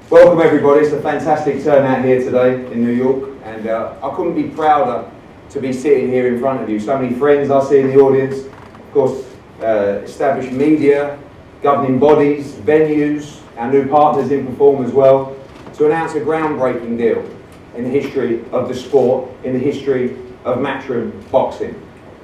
Welcome everybody, it's a fantastic turnout here today in New York, and I couldn't be prouder to be sitting here in front of you. So many friends I see in the audience, of course established media, governing bodies, venues, our new partners in Perform as well, to announce a groundbreaking deal in the history of the sport, in the history of Matchroom boxing.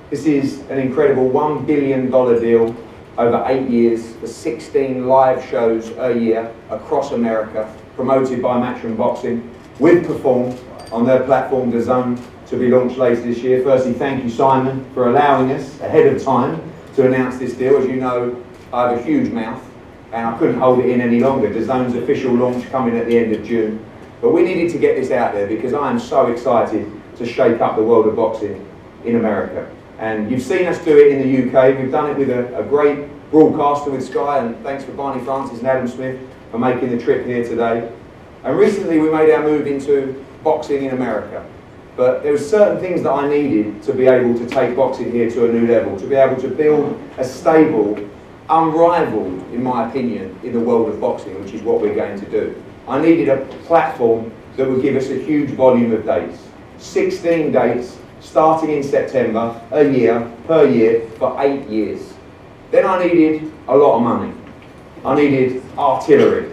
This is an incredible $1 billion deal over 8 years for 16 live shows a year across America, promoted by Matchroom Boxing, with Perform on their platform DAZN, to be launched later this year. Firstly, thank you, Simon, for allowing us ahead of time to announce this deal. As you know, I have a huge mouth and I couldn't hold it in any longer. DAZN's official launch coming at the end of June. But we needed to get this out there because I am so excited to shake up the world of boxing in America. And you've seen us do it in the UK. We've done it with a great broadcaster with Sky, and thanks for Barney Francis and Adam Smith for making the trip here today. And recently we made our move into boxing in America. But there were certain things that I needed to be able to take boxing here to a new level, to be able to build a stable, unrivaled, in my opinion, in the world of boxing, which is what we're going to do. I needed a platform that would give us a huge volume of dates. 16 dates, starting in September, a year, per year, for 8 years. Then I needed a lot of money. I needed artillery.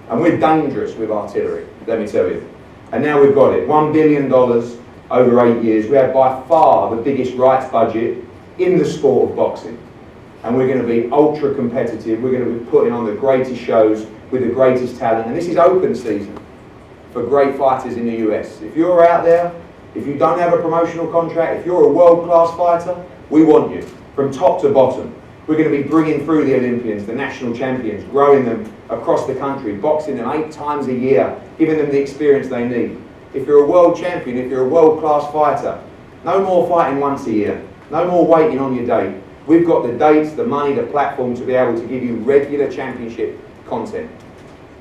And we're dangerous with artillery, let me tell you. And now we've got it, $1 billion over 8 years. We have by far the biggest rights budget in the sport of boxing. And we're going to be ultra competitive. We're going to be putting on the greatest shows with the greatest talent. And this is open season for great fighters in the US. If you're out there, if you don't have a promotional contract, if you're a world-class fighter, we want you from top to bottom. We're going to be bringing through the Olympians, the national champions, growing them across the country, boxing them 8 times a year, giving them the experience they need. If you're a world champion, if you're a world-class fighter, no more fighting once a year, no more waiting on your date. We've got the dates, the money, the platform to be able to give you regular championship content.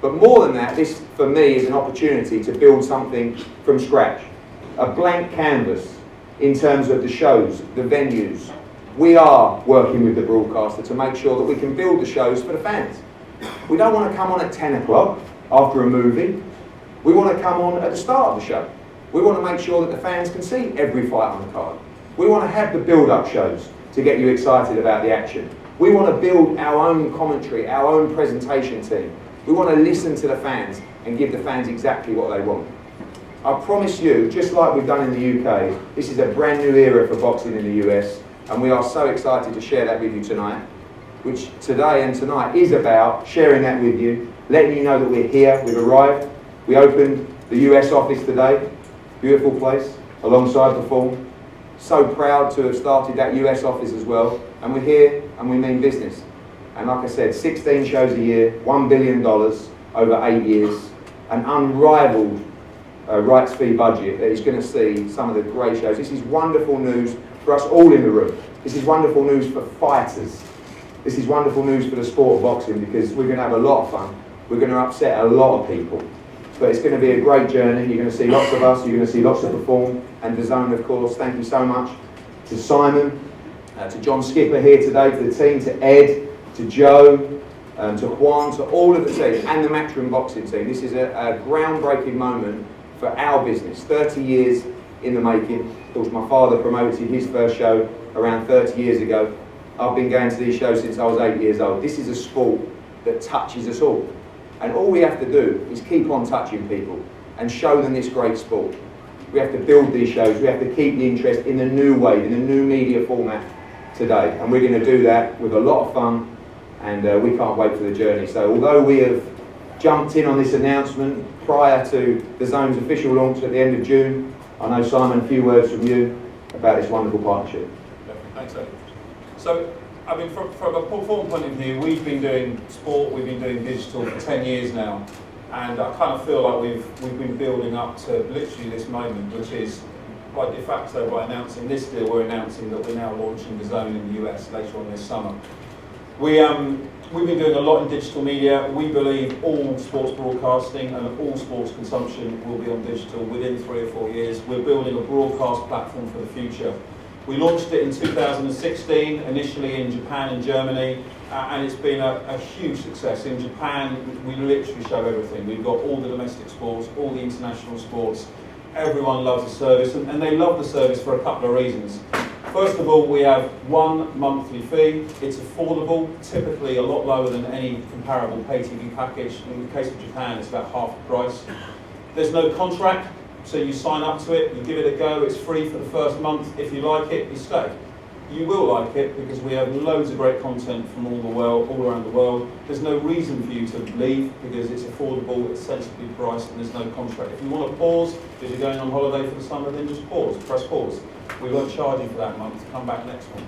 But more than that, this for me is an opportunity to build something from scratch. A blank canvas in terms of the shows, the venues. We are working with the broadcaster to make sure that we can build the shows for the fans. We don't want to come on at 10 o'clock after a movie. We want to come on at the start of the show. We want to make sure that the fans can see every fight on the card. We want to have the build-up shows to get you excited about the action. We want to build our own commentary, our own presentation team. We want to listen to the fans and give the fans exactly what they want. I promise you, just like we've done in the UK, this is a brand new era for boxing in the US, and we are so excited to share that with you tonight, which today and tonight is about sharing that with you, letting you know that we're here, we've arrived. We opened the US office today, beautiful place, alongside Perform. So proud to have started that US office as well, and we're here and we mean business. And like I said, 16 shows a year, $1 billion over 8 years, an unrivaled rights fee budget that is going to see some of the great shows. This is wonderful news for us all in the room. This is wonderful news for fighters. This is wonderful news for the sport of boxing, because we're going to have a lot of fun. We're going to upset a lot of people. But it's going to be a great journey. You're going to see lots of us. You're going to see lots of Perform and DAZN, of course. Thank you so much to Simon, to John Skipper here today, to the team, to Ed, to Joe, to Juan, to all of the team, and the Matchroom boxing team. This is a groundbreaking moment for our business. 30 years in the making. Of course, my father promoted his first show around 30 years ago. I've been going to these shows since I was 8 years old. This is a sport that touches us all. And all we have to do is keep on touching people and show them this great sport. We have to build these shows. We have to keep the interest in the new way, in the new media format today. And we're going to do that with a lot of fun, and we can't wait for the journey. So although we have jumped in on this announcement prior to DAZN's official launch at the end of June, I know, Simon, a few words from you about this wonderful partnership. Thanks, Ed. So, I mean, from a Perform point of view, we've been doing sport, we've been doing digital for 10 years now, and I kind of feel like we've been building up to literally this moment, which is, by de facto, by announcing this deal, we're announcing that we're now launching DAZN in the US later on this summer. We've been doing a lot in digital media. We believe all sports broadcasting and all sports consumption will be on digital within 3 or 4 years. We're building a broadcast platform for the future. We launched it in 2016, initially in Japan and Germany, and it's been a huge success. In Japan, we literally show everything. We've got all the domestic sports, all the international sports. Everyone loves the service, and they love the service for a couple of reasons. First of all, we have one monthly fee. It's affordable, typically a lot lower than any comparable pay TV package. In the case of Japan, it's about half the price. There's no contract, so you sign up to it, you give it a go, it's free for the first month. If you like it, you stay. You will like it because we have loads of great content from all around the world. There's no reason for you to leave because it's affordable, it's sensibly priced, and there's no contract. If you want to pause because you're going on holiday for the summer, then just pause, press pause. We won't charge you for that month, come back next month.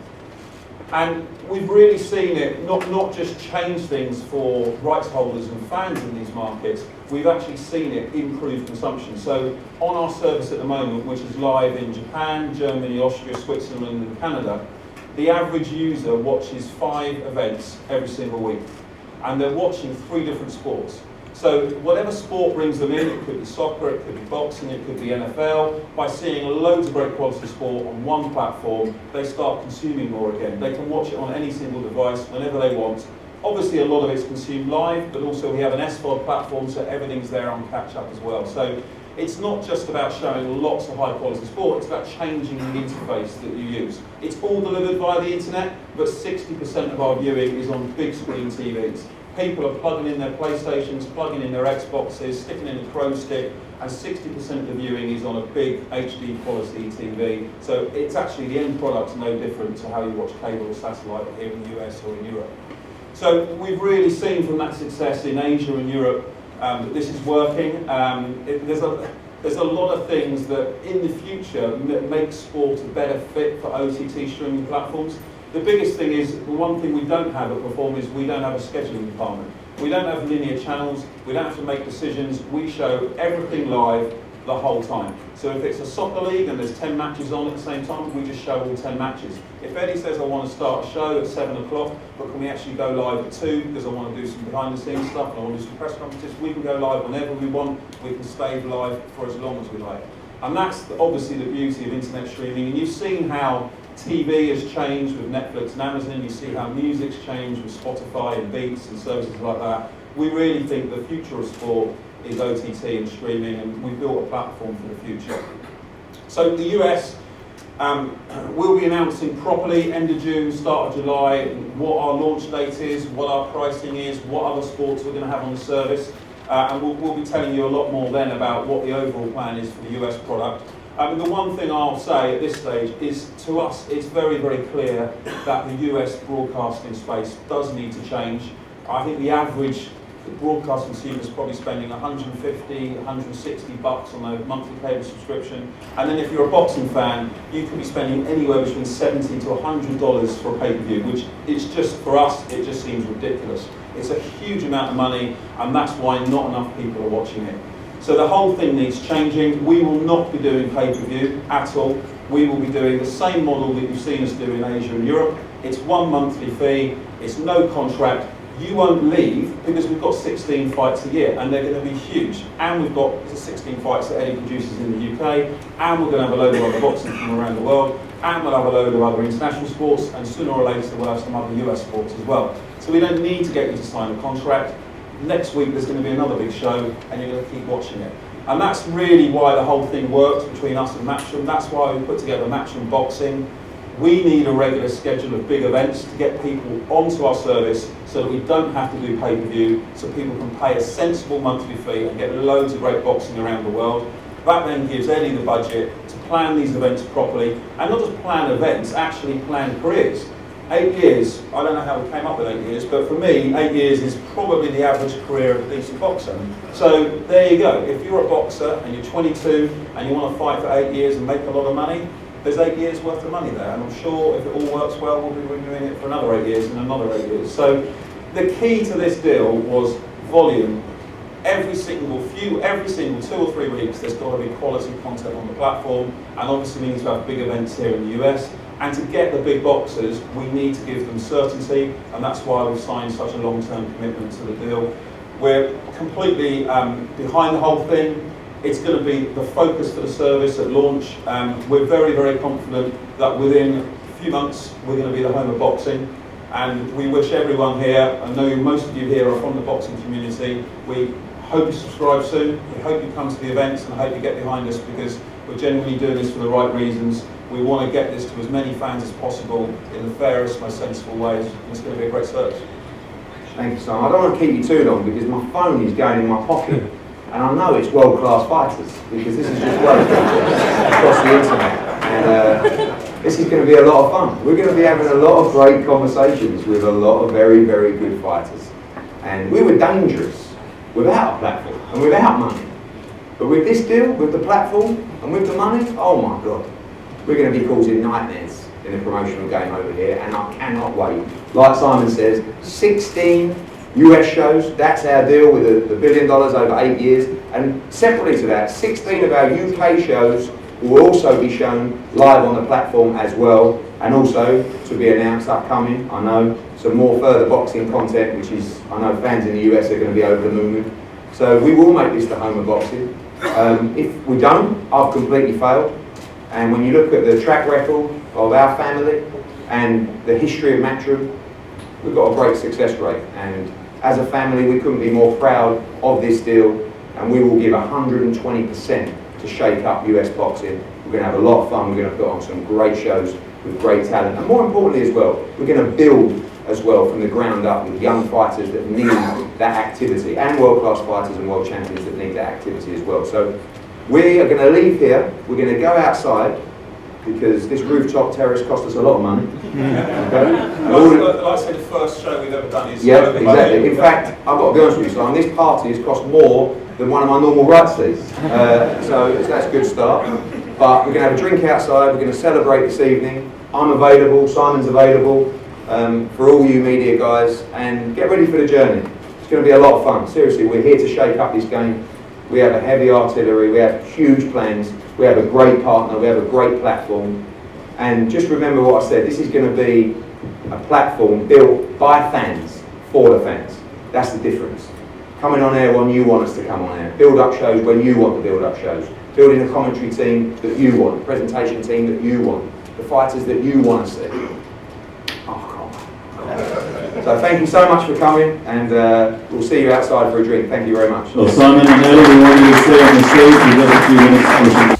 And we've really seen it not just change things for rights holders and fans in these markets, we've actually seen it improve consumption. So on our service at the moment, which is live in Japan, Germany, Austria, Switzerland and Canada, the average user watches 5 events every single week. And they're watching 3 different sports. So whatever sport brings them in, it could be soccer, it could be boxing, it could be NFL, by seeing loads of great quality sport on one platform, they start consuming more again. They can watch it on any single device whenever they want. Obviously a lot of it's consumed live, but also we have an SVOD platform, so everything's there on catch-up as well. So it's not just about showing lots of high quality sport, it's about changing the interface that you use. It's all delivered via the internet, but 60% of our viewing is on big screen TVs. People are plugging in their PlayStations, plugging in their Xboxes, sticking in a Chrome stick, and 60% of the viewing is on a big HD quality TV. So it's actually, the end product's no different to how you watch cable or satellite here in the US or in Europe. So we've really seen from that success in Asia and Europe that this is working. There's a lot of things that in the future make sport a better fit for OTT streaming platforms. The biggest thing is, the one thing we don't have at Perform is we don't have a scheduling department. We don't have linear channels, we don't have to make decisions, we show everything live the whole time. So if it's a soccer league and there's 10 matches on at the same time, we just show all 10 matches. If Eddie says I want to start a show at 7 o'clock, but can we actually go live at 2 because I want to do some behind the scenes stuff and I want to do some press conferences, we can go live whenever we want, we can stay live for as long as we like. And that's obviously the beauty of internet streaming, and you've seen how TV has changed with Netflix and Amazon, you see how music's changed with Spotify and Beats and services like that. We really think the future of sport is OTT and streaming, and we've built a platform for the future. So the US will be announcing properly end of June, start of July, what our launch date is, what our pricing is, what other sports we're going to have on the service, and we'll be telling you a lot more then about what the overall plan is for the US product. The one thing I'll say at this stage is, to us, it's very, very clear that the US broadcasting space does need to change. I think the average broadcast consumer is probably spending $150, $160 on a monthly cable subscription. And then if you're a boxing fan, you could be spending anywhere between $70 to $100 for a pay-per-view, which is just, for us, it just seems ridiculous. It's a huge amount of money, and that's why not enough people are watching it. So the whole thing needs changing. We will not be doing pay-per-view at all. We will be doing the same model that you've seen us do in Asia and Europe. It's one monthly fee, it's no contract. You won't leave because we've got 16 fights a year and they're going to be huge. And we've got 16 fights that Eddie produces in the UK, and we're going to have a load of other boxing from around the world, and we'll have a load of other international sports, and sooner or later we'll have some other US sports as well. So we don't need to get you to sign a contract. Next week there's going to be another big show and you're going to keep watching it. And that's really why the whole thing works between us and Matchroom. That's why we put together Matchroom Boxing. We need a regular schedule of big events to get people onto our service so that we don't have to do pay-per-view, so people can pay a sensible monthly fee and get loads of great boxing around the world. That then gives Eddie the budget to plan these events properly, and not just plan events, actually plan careers. 8 years, I don't know how we came up with 8 years, but for me, 8 years is probably the average career of a decent boxer. So there you go. If you're a boxer and you're 22 and you want to fight for 8 years and make a lot of money, there's 8 years worth of money there. And I'm sure if it all works well, we'll be renewing it for another 8 years and another 8 years. So the key to this deal was volume. Every single 2 or 3 weeks, there's got to be quality content on the platform, and obviously we need to have big events here in the US. And to get the big boxers, we need to give them certainty, and that's why we've signed such a long-term commitment to the deal. We're completely behind the whole thing. It's going to be the focus for the service at launch. We're very, very confident that within a few months we're going to be the home of boxing, and we wish everyone here, I know most of you here are from the boxing community, we hope you subscribe soon, we hope you come to the events, and I hope you get behind us, because we're genuinely doing this for the right reasons. We want to get this to as many fans as possible in the fairest, most sensible ways, and it's going to be a great service. Thank you, Simon. I don't want to keep you too long because my phone is going in my pocket, and I know it's world-class fighters because this is just world across the internet, and this is going to be a lot of fun. We're going to be having a lot of great conversations with a lot of very, very good fighters, and we were dangerous without a platform and without money, but with this deal, with the platform and with the money, oh my God, we're going to be causing nightmares in the promotional game over here, and I cannot wait. Like Simon says, 16 US shows, that's our deal with the $1 billion over 8 years, and separately to that, 16 of our UK shows will also be shown live on the platform as well, and also to be announced upcoming, I know, some more further boxing content, which is, I know fans in the US are going to be over the moon with. So we will make this the home of boxing. If we don't, I've completely failed. And when you look at the track record of our family and the history of Matchroom, we've got a great success rate. And as a family, we couldn't be more proud of this deal, and we will give 120% to shake up US boxing. We're going to have a lot of fun. We're going to put on some great shows with great talent. And more importantly as well, we're going to build as well from the ground up with young fighters that need that activity, and world-class fighters and world champions that need that activity as well. So we are going to leave here, we're going to go outside, because this rooftop terrace cost us a lot of money. Okay? Like I said, the first show we've ever done is... Yeah, exactly. In fact, I've got to be honest with you, Simon, this party has cost more than one of my normal right seats. So that's a good start. But we're going to have a drink outside, we're going to celebrate this evening. I'm available, Simon's available, for all you media guys, and get ready for the journey. It's going to be a lot of fun. Seriously, we're here to shake up this game. We have a heavy artillery, we have huge plans, we have a great partner, we have a great platform. And just remember what I said, this is going to be a platform built by fans, for the fans. That's the difference. Coming on air when you want us to come on air. Build up shows when you want to build up shows. Building a commentary team that you want, a presentation team that you want, the fighters that you want to see. Oh, come on. So thank you so much for coming, and we'll see you outside for a drink. Thank you very much. Well, Simon and Neil, we want you to stay on the stage. We've got a few minutes.